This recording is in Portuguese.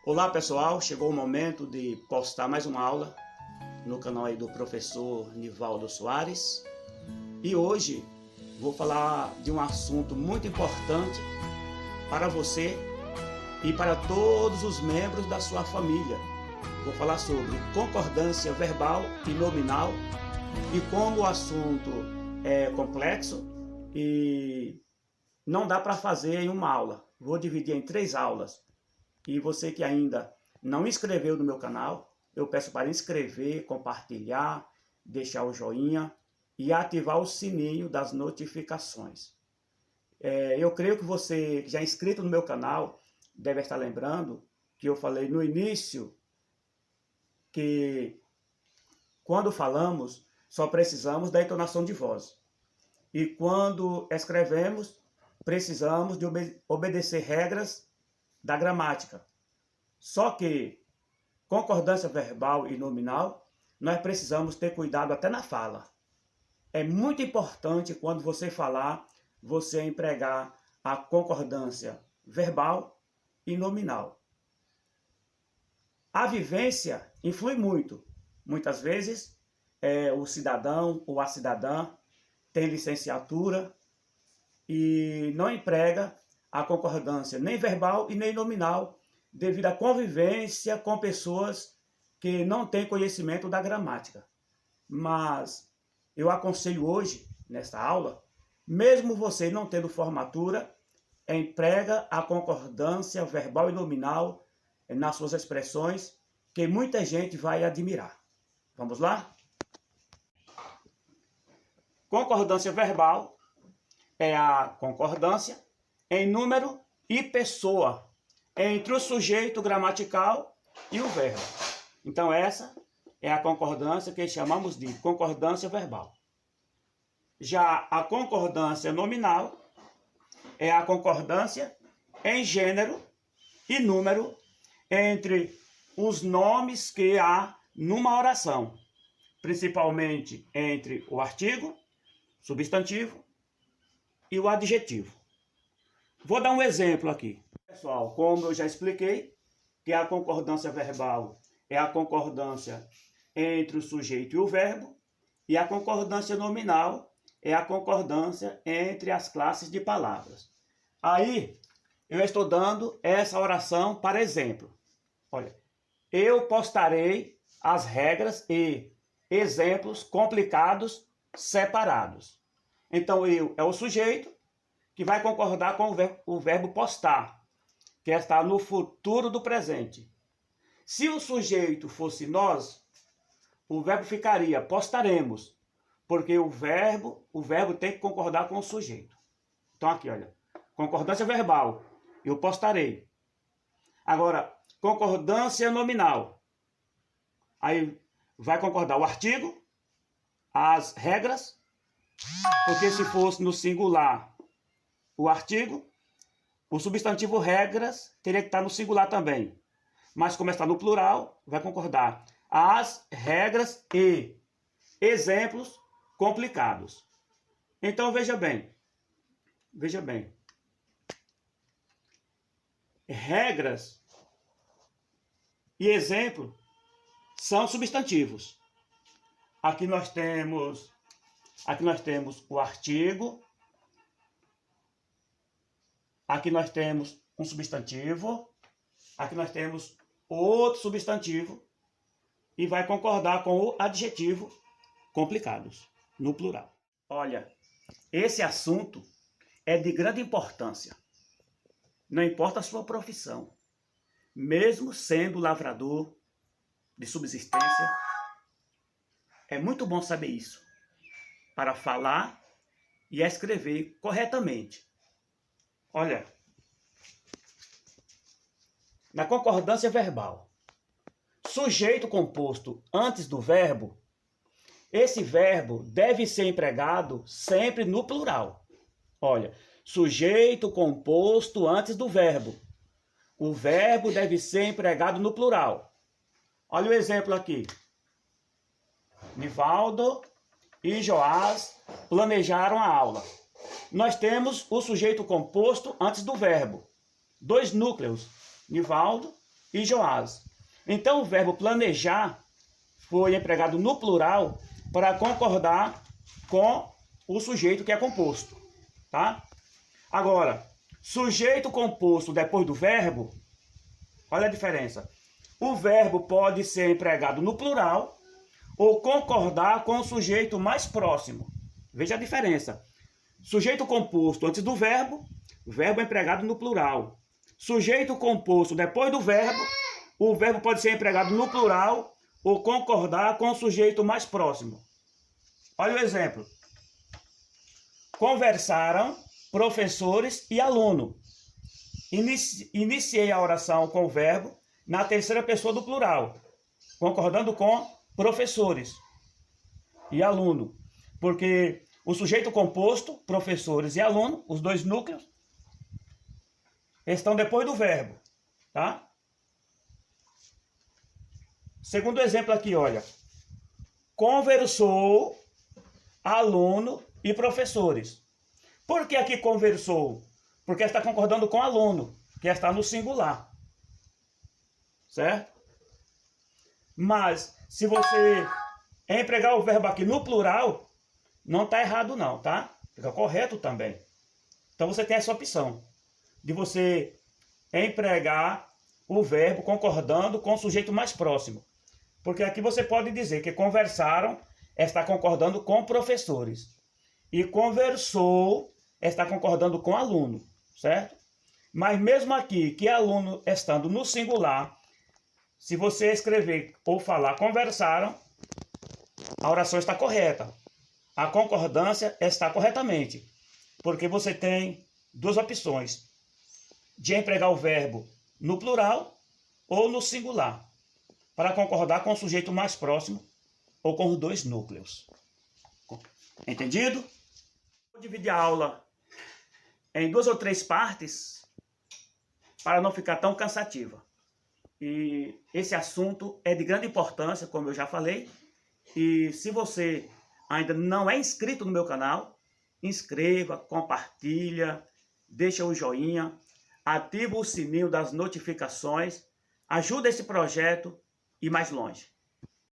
Olá pessoal, chegou o momento de postar mais uma aula no canal aí do professor Nivaldo Soares. E hoje vou falar de um assunto muito importante para você e para todos os membros da sua família. Vou falar sobre concordância verbal e nominal e como o assunto é complexo e não dá para fazer em uma aula. Vou dividir em 3 aulas. E você que ainda não inscreveu no meu canal, eu peço para inscrever, compartilhar, deixar o joinha e ativar o sininho das notificações. Eu creio que você que já é inscrito no meu canal deve estar lembrando que eu falei no início que quando falamos só precisamos da entonação de voz. E quando escrevemos, precisamos de obedecer regras da gramática. Só que concordância verbal e nominal, nós precisamos ter cuidado até na fala. É muito importante quando você falar, você empregar a concordância verbal e nominal. A vivência influi muito. Muitas vezes, o cidadão ou a cidadã tem licenciatura e não emprega a concordância nem verbal e nem nominal devido à convivência com pessoas que não têm conhecimento da gramática. Mas eu aconselho hoje, nesta aula, mesmo você não tendo formatura, emprega a concordância verbal e nominal nas suas expressões, que muita gente vai admirar. Vamos lá? Concordância verbal é a concordância em número e pessoa entre o sujeito gramatical e o verbo. Então essa é a concordância que chamamos de concordância verbal. Já a concordância nominal é a concordância em gênero e número entre os nomes que há numa oração, principalmente entre o artigo, substantivo e o adjetivo. Vou dar um exemplo aqui. Pessoal, como eu já expliquei, que a concordância verbal é a concordância entre o sujeito e o verbo, e a concordância nominal é a concordância entre as classes de palavras. Aí, eu estou dando essa oração para exemplo. Olha, eu postarei as regras e exemplos complicados separados. Então, eu é o sujeito que vai concordar com o verbo postar, que está no futuro do presente. Se o sujeito fosse nós, o verbo ficaria postaremos, porque o verbo tem que concordar com o sujeito. Então aqui, olha, concordância verbal, eu postarei. Agora, concordância nominal. Aí vai concordar o artigo, as regras, porque se fosse no singular o artigo, o substantivo regras teria que estar no singular também. Mas como está no plural, vai concordar as regras e exemplos complicados. Então veja bem. Regras e exemplo são substantivos. Aqui nós temos o artigo. Aqui nós temos um substantivo, aqui nós temos outro substantivo e vai concordar com o adjetivo complicados, no plural. Olha, esse assunto é de grande importância. Não importa a sua profissão, mesmo sendo lavrador de subsistência, é muito bom saber isso, para falar e escrever corretamente. Olha, na concordância verbal, sujeito composto antes do verbo, esse verbo deve ser empregado sempre no plural. Olha, sujeito composto antes do verbo. O verbo deve ser empregado no plural. Olha o exemplo aqui. Nivaldo e Joás planejaram a aula. Nós temos o sujeito composto antes do verbo. 2 núcleos, Nivaldo e Joás. Então o verbo planejar foi empregado no plural para concordar com o sujeito que é composto, tá? Agora, sujeito composto depois do verbo, olha a diferença. O verbo pode ser empregado no plural ou concordar com o sujeito mais próximo. Veja a diferença. Sujeito composto antes do verbo é empregado no plural. Sujeito composto depois do verbo, o verbo pode ser empregado no plural ou concordar com o sujeito mais próximo. Olha o exemplo. Conversaram professores e aluno. Iniciei a oração com o verbo na terceira pessoa do plural, concordando com professores e aluno. Porque o sujeito composto, professores e aluno, os dois núcleos, estão depois do verbo, tá? Segundo exemplo aqui, olha. Conversou aluno e professores. Por que aqui conversou? Porque está concordando com aluno, que está no singular. Certo? Mas, se você empregar o verbo aqui no plural, não está errado não, tá? Fica correto também. Então você tem essa opção de você empregar o verbo concordando com o sujeito mais próximo. Porque aqui você pode dizer que conversaram está concordando com professores. E conversou está concordando com aluno, certo? Mas mesmo aqui, que aluno estando no singular, se você escrever ou falar conversaram, a oração está correta. A concordância está corretamente. Porque você tem duas opções. De empregar o verbo no plural ou no singular, para concordar com o sujeito mais próximo ou com os dois núcleos. Entendido? Vou dividir a aula em 2 ou 3 partes para não ficar tão cansativa. E esse assunto é de grande importância, como eu já falei. E se você ainda não é inscrito no meu canal, inscreva, compartilha, deixa o joinha, ativa o sininho das notificações, ajuda esse projeto a ir mais longe.